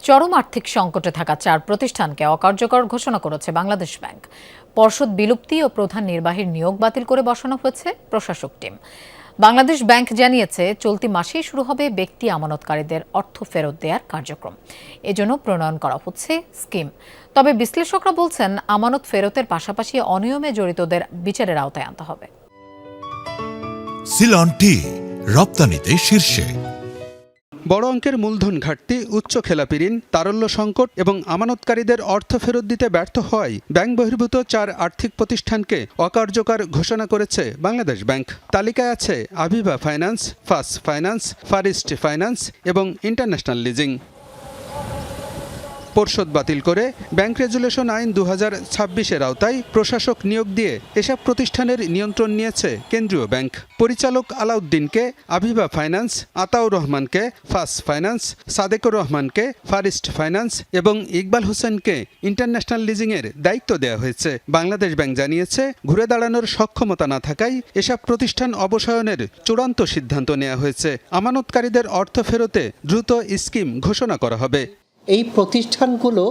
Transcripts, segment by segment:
চরম আর্থিক সংকটে থাকা 4 প্রতিষ্ঠানকে অকার্যকর ঘোষণা করেছে বাংলাদেশ ব্যাংক। পর্ষদ বিলুপ্তি ও প্রধান নির্বাহীর নিয়োগ বাতিল করে বসানো হয়েছে প্রশাসক টিম। বাংলাদেশ ব্যাংক জানিয়েছে চলতি মাসেই শুরু হবে ব্যক্তি আমানতকারীদের অর্থ ফেরত দেওয়ার কার্যক্রম। এজন্য প্রণয়ন করা হচ্ছে স্কিম। তবে বিশ্লেষকরা বলছেন আমানত ফেরতের পাশাপাশি অনিয়মে জড়িতদের বিচারের আওতায় আনতে হবে। সিলন টি রপ্তানিতে শীর্ষে। বড় অঙ্কের মূলধন ঘাটতি, উচ্চ খেলাপি ঋণ, তারল্য সংকট এবং আমানতকারীদের অর্থ ফেরত দিতে ব্যর্থ হওয়ায় ব্যাংক বহির্ভূত 4 আর্থিক প্রতিষ্ঠানকে অকার্যকর ঘোষণা করেছে বাংলাদেশ ব্যাংক। তালিকায় আছে Aviva finance, first finance, far east finance এবং ইন্টারন্যাশনাল লিজিং। পর্ষদ বাতিল করে ব্যাংক রেজুলেশন আইন 2026-এর আওতায় প্রশাসক নিয়োগ দিয়ে এসব প্রতিষ্ঠানের নিয়ন্ত্রণ নিয়েছে কেন্দ্রীয় ব্যাংক। পরিচালক আলাউদ্দিনকে আভিভা ফাইন্যান্স, আতাউর রহমানকে ফার্স্ট ফাইন্যান্স, সাদেকুর রহমানকে ফার ইস্ট ফাইন্যান্স এবং ইকবাল হোসেনকে ইন্টারন্যাশনাল লিজিংয়ের দায়িত্ব দেওয়া হয়েছে। বাংলাদেশ ব্যাংক জানিয়েছে ঘুরে দাঁড়ানোর সক্ষমতা না থাকায় এসব প্রতিষ্ঠান অবসায়নের চূড়ান্ত সিদ্ধান্ত নেওয়া হয়েছে। আমানতকারীদের অর্থ ফেরতে দ্রুত স্কিম ঘোষণা করা হবে। এই প্রতিষ্ঠানগুলো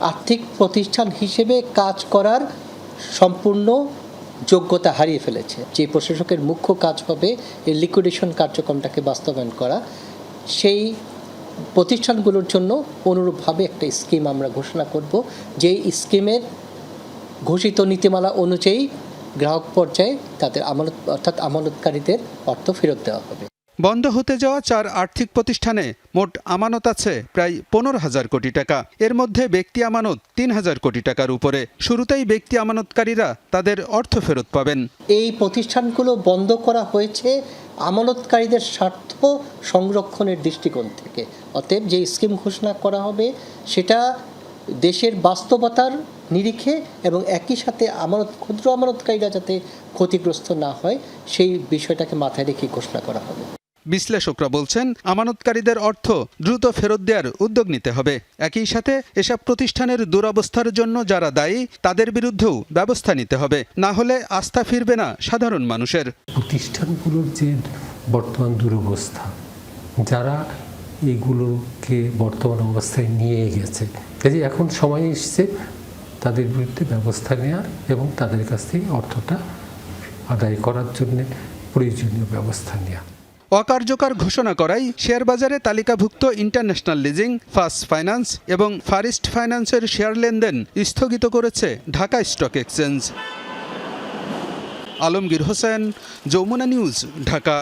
আর্থিক প্রতিষ্ঠান হিসেবে কাজ করার সম্পূর্ণ যোগ্যতা হারিয়ে ফেলেছে। যে প্রশাসকের মুখ্য কাজ হবে এই লিকুইডেশন কার্যক্রমটাকে বাস্তবায়ন করা, সেই প্রতিষ্ঠানগুলোর জন্য অনুরূপভাবে একটা স্কিম আমরা ঘোষণা করব, যেই স্কিমের ঘোষিত নীতিমালা অনুযায়ী গ্রাহক পর্যায়ে তাদের আমানত অর্থাৎ আমানতকারীদের অর্থ ফেরত দেওয়া হবে। বন্ধ হতে যাওয়া 4 আর্থিক প্রতিষ্ঠানে মোট আমানত আছে প্রায় 15,000 কোটি টাকা। এর মধ্যে ব্যক্তি আমানত 3,000 কোটি টাকার উপরে। শুরুতেই ব্যক্তি আমানতকারীরা তাদের অর্থ ফেরত পাবেন। এই প্রতিষ্ঠানগুলো বন্ধ করা হয়েছে আমানতকারীদের স্বার্থ সংরক্ষণের দৃষ্টিকোণ থেকে। অতএব যে স্কিম ঘোষণা করা হবে সেটা দেশের বাস্তবতার নিরিখে এবং একই সাথে ক্ষুদ্র আমানতকারীরা যাতে ক্ষতিগ্রস্ত না হয় সেই বিষয়টাকে মাথায় রেখে ঘোষণা করা হবে। বিশ্লেষকরা বলছেন আমানতকারীদের অর্থ দ্রুত ফেরত দেওয়ার উদ্যোগ নিতে হবে। একই সাথে এসব প্রতিষ্ঠানের দুরবস্থার জন্য যারা দায়ী তাদের বিরুদ্ধেও ব্যবস্থা নিতে হবে, না হলে আস্থা ফিরবে না সাধারণ মানুষের। প্রতিষ্ঠানগুলোর যে বর্তমান দুরবস্থা, যারা এগুলোকে বর্তমান অবস্থায় নিয়ে গেছে, কাজে এখন সময় এসেছে তাদের বিরুদ্ধে ব্যবস্থা নেওয়ার এবং তাদের কাছ থেকে অর্থটা আদায় করার জন্য প্রয়োজনীয় ব্যবস্থা নেওয়া। অকার্যকর ঘোষণা করায় শেয়ার বাজারে তালিকাভুক্ত ইন্টারন্যাশনাল লিজিং, ফার্স্ট ফাইন্যান্স এবং ফার ইস্ট ফাইন্যান্সের শেয়ার লেনদেন স্থগিত করেছে Dhaka Stock Exchange. Alamgir Hossain, Jamuna News, Dhaka.